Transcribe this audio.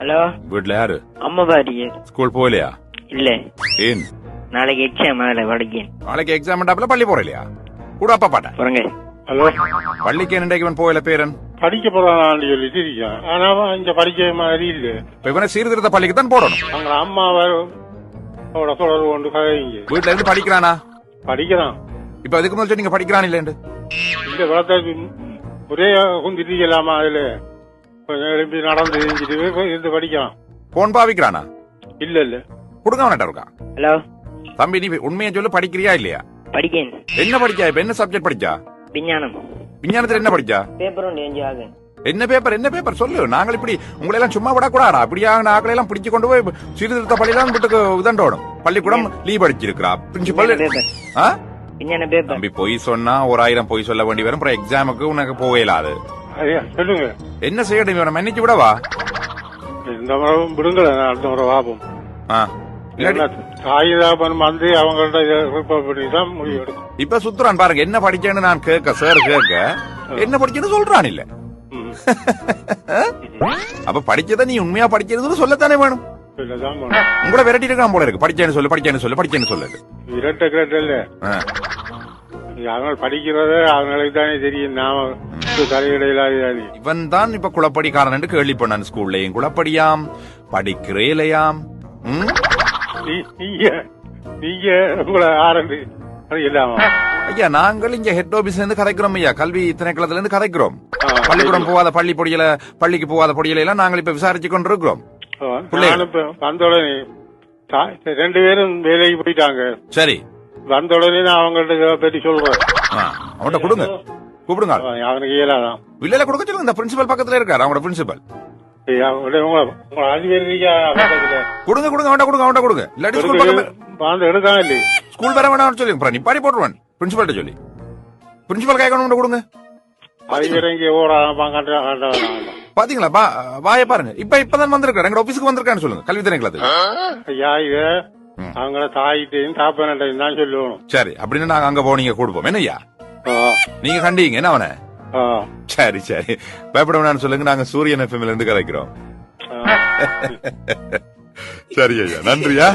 Hello, வீட்டுல யாரு? அம்மா பாரு. ஸ்கூல் போகலையா? இல்ல, ஏன்? நாளைக்கு எக்ஸாம். அதில் படிக்கேன். நாளைக்கு எக்ஸாம் பள்ளி போறலையா? கூட அப்பா பாட்டா போறங்க. ஹலோ, பள்ளிக்கு என்னைக்கு போகல பேரன்? படிக்க போறான்னு சொல்லிட்டு இருக்கேன். ஆனா இங்க படிக்க மாதிரி இல்ல. இப்ப இவனை சீர்திருத்த பள்ளிக்கு தான் போடணும். அவங்க அம்மா அவட தொடர்பு கொண்டு கதைங்க. வீட்டுல இருந்து படிக்கிறானா? படிக்கிறான். இப்ப அதுக்கு முதல் நீங்க படிக்கிறான் இல்ல? இந்த காலத்தை ஒரே குந்திட்டு இல்லாம அதுல கொஞ்சம் எழுப்பி நடந்து இருந்து படிக்கிறான். போன் பாவிக்கிறானா? இல்ல இல்ல, கொடுங்க அவன்கிட்ட இருக்கா. ஹலோ தம்பி, நீ உண்மையை சொல்லு, படிக்கிறியா இல்லையா? படிக்கேன். என்ன படிச்சா? இப்ப என்ன சப்ஜெக்ட் படிச்சா? விஞ்ஞானம். விஞ்ஞானத்துல என்ன படிச்சா? பேப்பர் ஒன்று எஞ்சி ஆகும். என்ன பேப்பர்? என்ன பேப்பர் சொல்லு. நாங்கள் இப்படி உங்களை எல்லாம் சும்மா விடக்கூடாடா. அப்படியா நாக்களை எல்லாம் பிடிச்சு கொண்டு போய் சீர்திருத்த பள்ளியெல்லாம் வீட்டுக்கு இதண்டோடும். பள்ளிக்கூடம் லீவ் அடிச்சிருக்கிறா பிரின்சிபல். விஞ்ஞான பேப்பர். தம்பி, பொய் சொன்னா 1000 பொய் சொல்ல வேண்டி வரும். அப்புறம் எக்ஸாமுக்கு உனக்கு போகலாது. சொல்லுங்க. என்ன செய்யணும்? இவனை மன்னிச்சு விடவா? இந்த முறை விடுங்கள, அடுத்த முறை வாபம். தாயிதாபன் வந்து அவங்கள்ட்ட ரிப்போர்ட் பண்ணி தான் முடிவு எடுக்கும். இப்ப சுத்துறான் பாருங்க. என்ன படிச்சேன்னு நான் கேட்க சார் கேட்க என்ன படிச்சேன்னு சொல்றான் இல்ல. அப்ப படிச்சத நீ உண்மையா படிச்சது சொல்லத்தானே வேணும். உங்களை விரட்டி இருக்கான் போல இருக்கு. படிச்சேன்னு சொல்லு, படிச்சேன்னு சொல்லு, படிச்சேன்னு சொல்லு. விரட்ட கிரட்ட இல்ல, அவங்க படிக்கிறத அவங்களுக்கு தானே தெரியும். நாம தலையிடையிலாது. இவன் தான் இப்ப குளப்படிக்காரன் என்று கேள்வி பண்ணான். ஸ்கூல்லையும் குளப்படியாம், படிக்கிறேலையாம். நீங்க உங்களை ஆரம்பி இல்லாம ஐயா, நாங்கள் இங்க ஹெட் ஆபீஸ்ல இருந்து கதைக்கிறோம் ஐயா. கல்வி திணைக்களத்துல இருந்து கதைக்கிறோம். பள்ளிக்கூடம் போகாத பள்ளி பொடியல, பள்ளிக்கு போகாத பொடியல எல்லாம் நாங்கள் இப்ப விசாரிச்சு கொண்டிருக்கிறோம். வந்த உடனே 2 பேரும் வேலைக்கு போயிட்டாங்க. சரி, வந்த உடனே நான் அவங்கள்ட்ட பற்றி சொல்றேன். அவன்கிட்ட கொடுங்க, கூப்பிடுங்க. அவனுக்கு இயலாதான். இல்ல கொடுக்க சொல்லுங்க. இந்த பிரின்சிபல் பக்கத்துல இருக்காரு, அவங்களோட பிரின்சிபல். கொடுங்க கொடுங்க, அவன்கிட்ட கொடுங்க, அவன்கிட்ட கொடுங்க. இல்லாட்டி ஸ்கூல் பக்கத்துல எடுக்காம இல்ல, ஸ்கூல் வர வேணாம் சொல்லுங்க. நிப்பாடி போட்டுருவான் பிரின்சிபல்ட்ட சொல்லி. பிரின்சிபல் கேட்கணும் கொடுங்க. பாத்தீங்களா? வாய பாருங்க. இப்பதான் வந்திருக்காரு, எங்க ஆபீஸ்க்கு வந்திருக்கான்னு சொல்லுங்க. கல்வி திணைக்களத்துக்கு. அவங்க தாயிட்டையும் தாப்பனையும் தான் சொல்லுவோம். சரி, அப்படின்னு நாங்க அங்க போனீங்க கொடுப்போம். என்னய்யா நீங்க கண்டீங்க என்ன அவனை? சரி சரி, பயப்பட வேணான்னு சொல்லுங்க. நாங்க சூரியன் எஃப்எம்ல இருந்து கதைக்கிறோம். சரி ஐயா, நன்றியா.